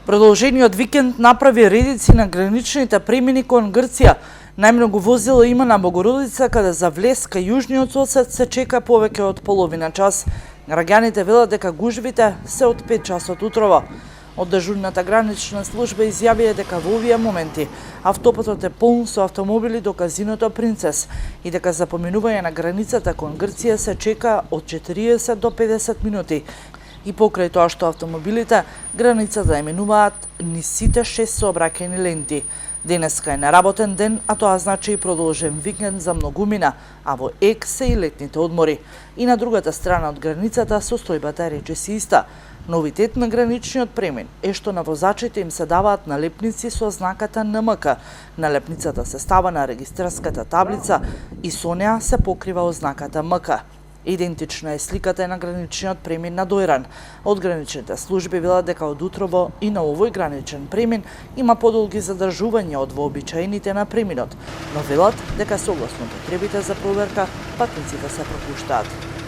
Продолжениот викенд направи редици на граничните премини кон Грција. Најмногу возила има на Богородица, каде за влез кај јужниот сосед се чека повеќе од половина час. Граѓаните велат дека гужвите се од 5 часот утрово. Од дежурната гранична служба изјавија дека во овие моменти автопатот е полн со автомобили до казиното Принцес и дека за поминување на границата кон Грција се чека од 40 до 50 минути. И покрај тоа што автомобилите границата ја минуваат низ сите 6 сообраќајни ленти. Денеска е неработен ден, а тоа значи и продолжен викенд за многумина, а во ек се и летните одмори. И на другата страна од границата состојбата речиси иста. Новитет на граничниот премин е што на возачите им се даваат налепници со знаката НМК. Налепницата се става на регистарската таблица и со неа се покрива ознаката МК. Идентична е сликата на граничниот премин на Дојран. Од граничните служби велат дека од утрово и на овој граничен премин има подолги задржувања од вообичаените на преминот, но велат дека согласно потребите за проверка патниците се пропуштаат.